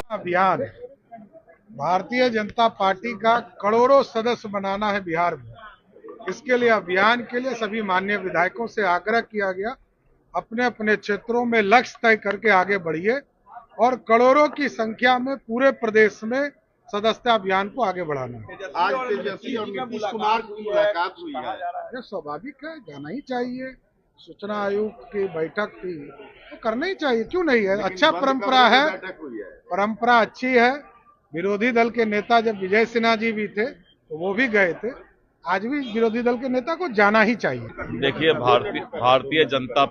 अभियान भारतीय जनता पार्टी का करोड़ों सदस्य बनाना है बिहार में। इसके लिए अभियान के लिए सभी माननीय विधायकों से आग्रह किया गया, अपने अपने क्षेत्रों में लक्ष्य तय करके आगे बढ़िए और करोड़ों की संख्या में पूरे प्रदेश में सदस्यता अभियान को आगे बढ़ाना है। आज तेजस्वी और नीतीश कुमार की मुलाकात हुई है। ये स्वाभाविक है, जाना ही चाहिए। सूचना आयोग की बैठक थी तो करना ही चाहिए, क्यों नहीं है। अच्छा परंपरा है, परंपरा अच्छी है। विरोधी दल के नेता जब विजय सिन्हा जी भी थे तो वो भी गए थे, आज भी विरोधी दल के नेता को जाना ही चाहिए। देखिए, भारतीय जनता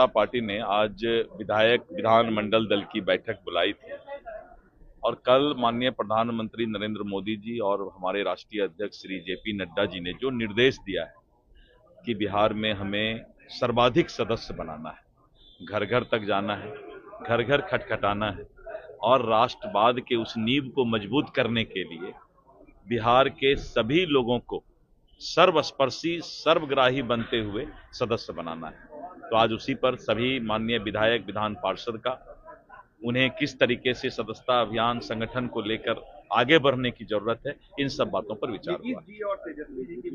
पार्टी ने आज विधानमंडल दल की बैठक बुलाई थी और कल माननीय प्रधानमंत्री नरेंद्र मोदी जी और हमारे राष्ट्रीय अध्यक्ष श्री जेपी नड्डा जी ने जो निर्देश दिया है कि बिहार में हमें सर्वाधिक सदस्य बनाना है, घर घर तक जाना है, घर घर खटखटाना है और राष्ट्रवाद के उस नींव को मजबूत करने के लिए बिहार के सभी लोगों को सर्वस्पर्शी सर्वग्राही बनते हुए सदस्य बनाना है। तो आज उसी पर सभी माननीय विधायक विधान पार्षद का उन्हें किस तरीके से सदस्यता अभियान संगठन को लेकर आगे बढ़ने की जरूरत है, इन सब बातों पर विचार हुआ।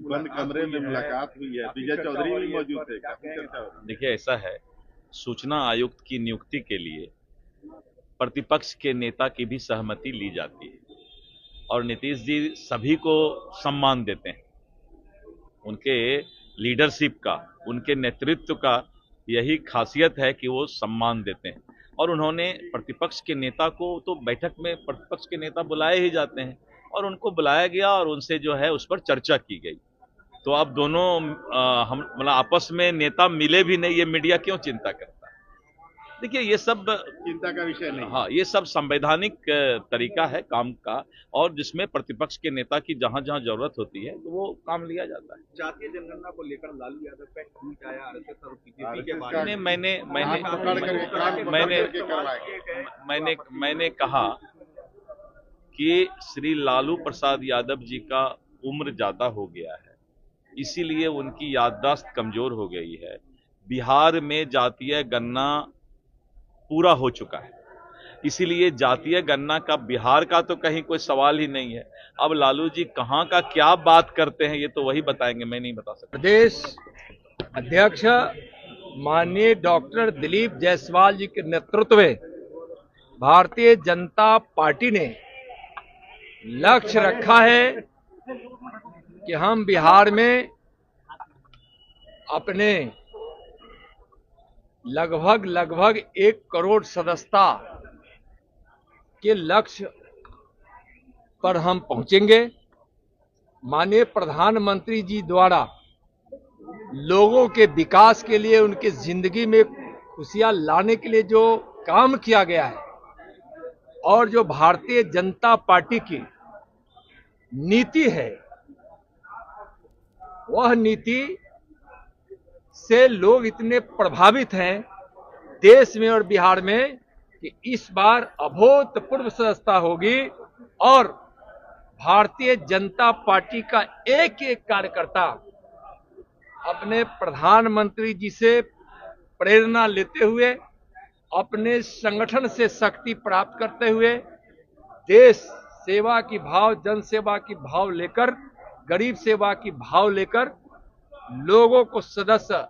बंद कमरे में मुलाकात हुई है, विजय चौधरी भी मौजूद थे। देखिए, ऐसा है, सूचना आयुक्त की नियुक्ति के लिए प्रतिपक्ष के नेता की भी सहमति ली जाती है और नीतीश जी सभी को सम्मान देते हैं। उनके लीडरशिप का, उनके नेतृत्व का यही खासियत है कि वो सम्मान देते हैं और उन्होंने प्रतिपक्ष के नेता को तो बैठक में प्रतिपक्ष के नेता बुलाए ही जाते हैं और उनको बुलाया गया और उनसे जो है उस पर चर्चा की गई। तो अब दोनों हम मतलब आपस में नेता मिले भी नहीं, ये मीडिया क्यों चिंता करता है? देखिए, ये सब चिंता का विषय नहीं। हाँ, ये सब संवैधानिक तरीका है काम का और जिसमें प्रतिपक्ष के नेता की जहां जहां जरूरत होती है तो वो काम लिया जाता है। जातीय जनगणना को लेकर लालू यादव का ट्वीट आया आरएसएस और बीजेपी के बारे में मैंने कहा कि श्री लालू प्रसाद यादव जी का उम्र ज्यादा हो गया है, इसीलिए उनकी याददाश्त कमजोर हो गई है। बिहार में जातीय गणना पूरा हो चुका है, इसीलिए जातीय गणना का बिहार का तो कहीं कोई सवाल ही नहीं है। अब लालू जी कहां का क्या बात करते हैं ये तो वही बताएंगे, मैं नहीं बता सकता। प्रदेश अध्यक्ष माननीय डॉक्टर दिलीप जायसवाल जी के नेतृत्व में भारतीय जनता पार्टी ने लक्ष्य रखा है कि हम बिहार में अपने लगभग 1 करोड़ सदस्यता के लक्ष्य पर हम पहुंचेंगे। माननीय प्रधानमंत्री जी द्वारा लोगों के विकास के लिए, उनकी जिंदगी में खुशियां लाने के लिए जो काम किया गया है और जो भारतीय जनता पार्टी की नीति है, वह नीति से लोग इतने प्रभावित हैं देश में और बिहार में कि इस बार अभूतपूर्व सदस्यता होगी और भारतीय जनता पार्टी का एक एक कार्यकर्ता अपने प्रधानमंत्री जी से प्रेरणा लेते हुए, अपने संगठन से शक्ति प्राप्त करते हुए, देश सेवा की भाव, जन सेवा की भाव लेकर, गरीब सेवा की भाव लेकर लोगों को सदस्य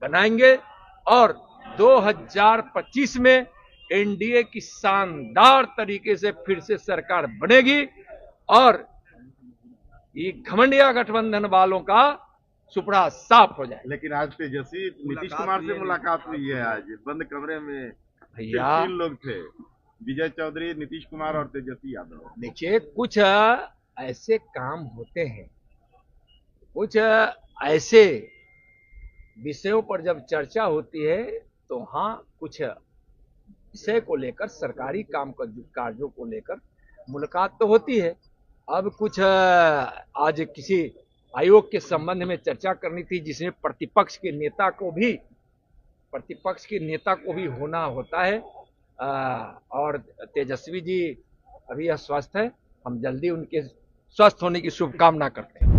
बनाएंगे और 2025 में एनडीए की शानदार तरीके से फिर से सरकार बनेगी और ये घमंडिया गठबंधन वालों का सुपड़ा साफ हो जाए। लेकिन आज तेजस्वी नीतीश कुमार से मुलाकात हुई है, आज बंद कमरे में भैया 3 लोग थे, विजय चौधरी, नीतीश कुमार और तेजस्वी यादव। देखिए, कुछ ऐसे काम होते हैं, कुछ ऐसे विषयों पर जब चर्चा होती है तो हाँ, कुछ विषय को लेकर, सरकारी कार्यों को लेकर मुलाकात तो होती है। अब कुछ आज किसी आयोग के संबंध में चर्चा करनी थी जिसमें प्रतिपक्ष के नेता को भी होना होता है और तेजस्वी जी अभी स्वस्थ है, हम जल्दी उनके स्वस्थ होने की शुभकामना करते हैं।